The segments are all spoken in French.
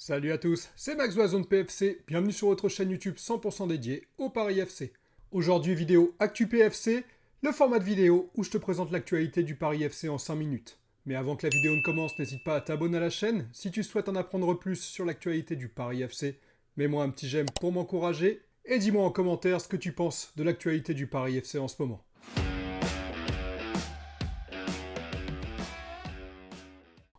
Salut à tous, c'est Max de la Zone PFC, bienvenue sur votre chaîne YouTube 100% dédiée au Paris FC. Aujourd'hui vidéo Actu PFC, le format de vidéo où je te présente l'actualité du Paris FC en 5 minutes. Mais avant que la vidéo ne commence, n'hésite pas à t'abonner à la chaîne si tu souhaites en apprendre plus sur l'actualité du Paris FC. Mets-moi un petit j'aime pour m'encourager et dis-moi en commentaire ce que tu penses de l'actualité du Paris FC en ce moment.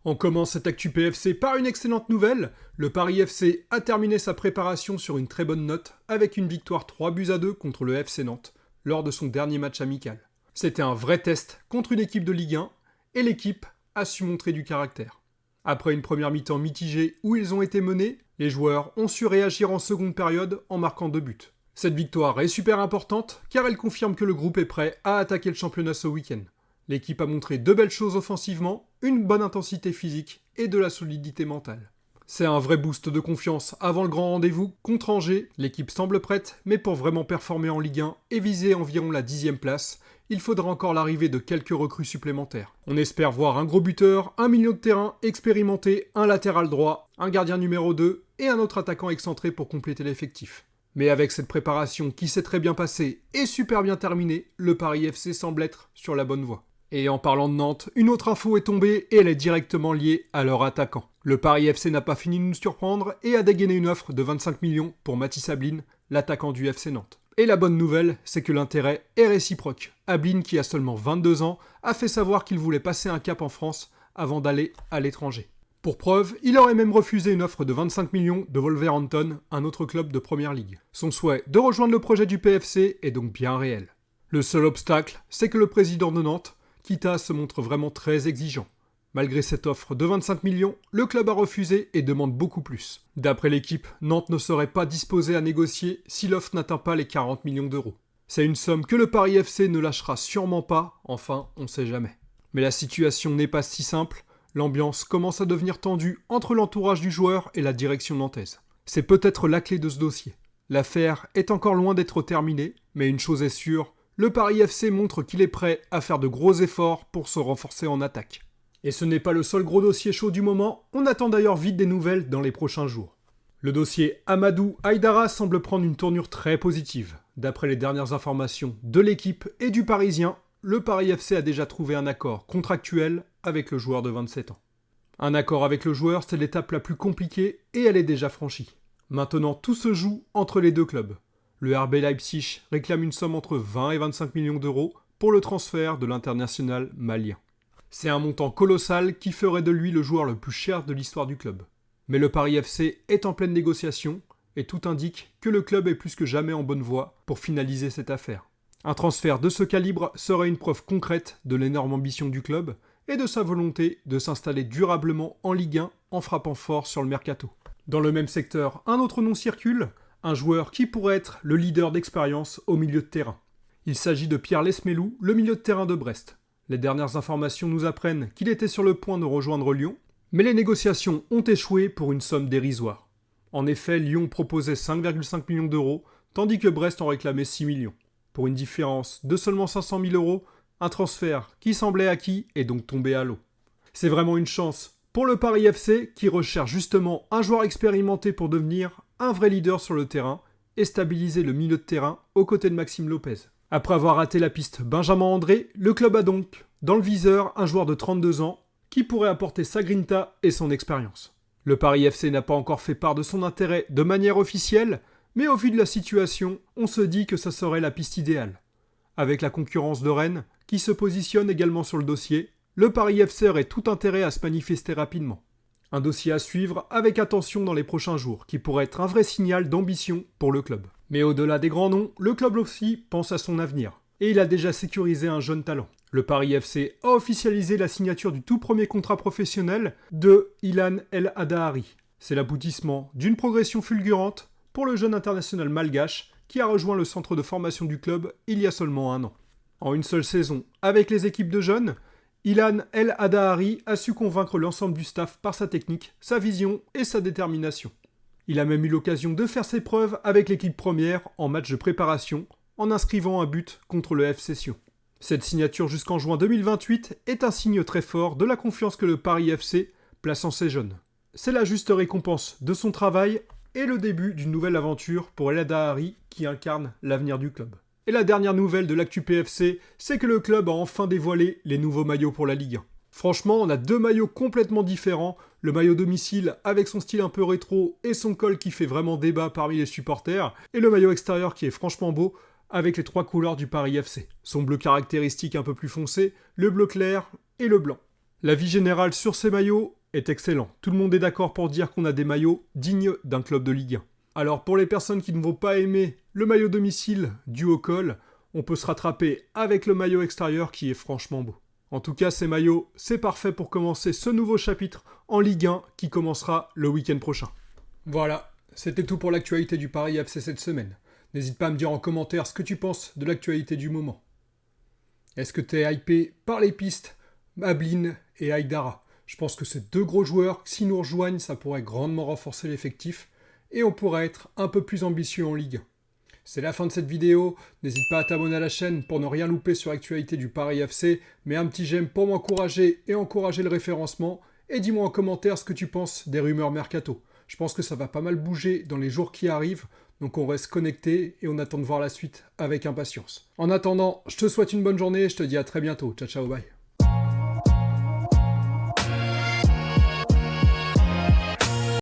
On commence cette Actu PFC par une excellente nouvelle. Le Paris FC a terminé sa préparation sur une très bonne note avec une victoire 3-2 contre le FC Nantes lors de son dernier match amical. C'était un vrai test contre une équipe de Ligue 1 et l'équipe a su montrer du caractère. Après une première mi-temps mitigée où ils ont été menés, les joueurs ont su réagir en seconde période en marquant 2 buts. Cette victoire est super importante car elle confirme que le groupe est prêt à attaquer le championnat ce week-end. L'équipe a montré de belles choses offensivement, une bonne intensité physique et de la solidité mentale. C'est un vrai boost de confiance avant le grand rendez-vous contre Angers. L'équipe semble prête, mais pour vraiment performer en Ligue 1 et viser environ la 10e place, il faudra encore l'arrivée de quelques recrues supplémentaires. On espère voir un gros buteur, un milieu de terrain expérimenté, un latéral droit, un gardien numéro 2 et un autre attaquant excentré pour compléter l'effectif. Mais avec cette préparation qui s'est très bien passée et super bien terminée, le Paris FC semble être sur la bonne voie. Et en parlant de Nantes, une autre info est tombée et elle est directement liée à leur attaquant. Le Paris FC n'a pas fini de nous surprendre et a dégainé une offre de 25 millions pour Mathis Ablin, l'attaquant du FC Nantes. Et la bonne nouvelle, c'est que l'intérêt est réciproque. Ablin, qui a seulement 22 ans, a fait savoir qu'il voulait passer un cap en France avant d'aller à l'étranger. Pour preuve, il aurait même refusé une offre de 25 millions de Wolverhampton, un autre club de Première Ligue. Son souhait de rejoindre le projet du PFC est donc bien réel. Le seul obstacle, c'est que le président de Nantes, Kita, se montre vraiment très exigeant. Malgré cette offre de 25 millions, le club a refusé et demande beaucoup plus. D'après l'équipe, Nantes ne serait pas disposé à négocier si l'offre n'atteint pas les 40 millions d'euros. C'est une somme que le Paris FC ne lâchera sûrement pas, enfin, on sait jamais. Mais la situation n'est pas si simple, l'ambiance commence à devenir tendue entre l'entourage du joueur et la direction nantaise. C'est peut-être la clé de ce dossier. L'affaire est encore loin d'être terminée, mais une chose est sûre, le Paris FC montre qu'il est prêt à faire de gros efforts pour se renforcer en attaque. Et ce n'est pas le seul gros dossier chaud du moment, on attend d'ailleurs vite des nouvelles dans les prochains jours. Le dossier Amadou Haïdara semble prendre une tournure très positive. D'après les dernières informations de l'équipe et du Parisien, le Paris FC a déjà trouvé un accord contractuel avec le joueur de 27 ans. Un accord avec le joueur, c'est l'étape la plus compliquée et elle est déjà franchie. Maintenant, tout se joue entre les deux clubs. Le RB Leipzig réclame une somme entre 20 et 25 millions d'euros pour le transfert de l'international malien. C'est un montant colossal qui ferait de lui le joueur le plus cher de l'histoire du club. Mais le Paris FC est en pleine négociation et tout indique que le club est plus que jamais en bonne voie pour finaliser cette affaire. Un transfert de ce calibre serait une preuve concrète de l'énorme ambition du club et de sa volonté de s'installer durablement en Ligue 1 en frappant fort sur le mercato. Dans le même secteur, un autre nom circule, un joueur qui pourrait être le leader d'expérience au milieu de terrain. Il s'agit de Pierre Lesmelou, le milieu de terrain de Brest. Les dernières informations nous apprennent qu'il était sur le point de rejoindre Lyon, mais les négociations ont échoué pour une somme dérisoire. En effet, Lyon proposait 5,5 millions d'euros, tandis que Brest en réclamait 6 millions. Pour une différence de seulement 500 000 euros, un transfert qui semblait acquis est donc tombé à l'eau. C'est vraiment une chance pour le Paris FC qui recherche justement un joueur expérimenté pour devenir un vrai leader sur le terrain et stabiliser le milieu de terrain aux côtés de Maxime Lopez. Après avoir raté la piste Benjamin André, le club a donc dans le viseur un joueur de 32 ans qui pourrait apporter sa grinta et son expérience. Le Paris FC n'a pas encore fait part de son intérêt de manière officielle, mais au vu de la situation, on se dit que ça serait la piste idéale. Avec la concurrence de Rennes, qui se positionne également sur le dossier, le Paris FC aurait tout intérêt à se manifester rapidement. Un dossier à suivre avec attention dans les prochains jours, qui pourrait être un vrai signal d'ambition pour le club. Mais au-delà des grands noms, le club aussi pense à son avenir. Et il a déjà sécurisé un jeune talent. Le Paris FC a officialisé la signature du tout premier contrat professionnel de Ilan El Adahari. C'est l'aboutissement d'une progression fulgurante pour le jeune international malgache qui a rejoint le centre de formation du club il y a seulement un an. En une seule saison, avec les équipes de jeunes, Ilan El Adahari a su convaincre l'ensemble du staff par sa technique, sa vision et sa détermination. Il a même eu l'occasion de faire ses preuves avec l'équipe première en match de préparation, en inscrivant un but contre le FC Sion. Cette signature jusqu'en juin 2028 est un signe très fort de la confiance que le Paris FC place en ses jeunes. c'est la juste récompense de son travail et le début d'une nouvelle aventure pour El Hadari qui incarne l'avenir du club. Et la dernière nouvelle de l'actu PFC, c'est que le club a enfin dévoilé les nouveaux maillots pour la Ligue 1. Franchement, on a deux maillots complètement différents, le maillot domicile avec son style un peu rétro et son col qui fait vraiment débat parmi les supporters, et le maillot extérieur qui est franchement beau avec les trois couleurs du Paris FC. Son bleu caractéristique un peu plus foncé, le bleu clair et le blanc. L'avis général sur ces maillots est excellent. Tout le monde est d'accord pour dire qu'on a des maillots dignes d'un club de Ligue 1. Alors pour les personnes qui ne vont pas aimer le maillot domicile dû au col, on peut se rattraper avec le maillot extérieur qui est franchement beau. En tout cas, ces maillots, c'est parfait pour commencer ce nouveau chapitre en Ligue 1 qui commencera le week-end prochain. Voilà, c'était tout pour l'actualité du Paris FC cette semaine. N'hésite pas à me dire en commentaire ce que tu penses de l'actualité du moment. Est-ce que t'es hypé par les pistes Ablin et Aïdara? Je pense que ces deux gros joueurs, s'ils nous rejoignent, ça pourrait grandement renforcer l'effectif et on pourrait être un peu plus ambitieux en Ligue 1. C'est la fin de cette vidéo, n'hésite pas à t'abonner à la chaîne pour ne rien louper sur l'actualité du Paris FC, mets un petit j'aime pour m'encourager et encourager le référencement, et dis-moi en commentaire ce que tu penses des rumeurs mercato. Je pense que ça va pas mal bouger dans les jours qui arrivent, donc on reste connecté et on attend de voir la suite avec impatience. En attendant, je te souhaite une bonne journée et je te dis à très bientôt. Ciao ciao, bye.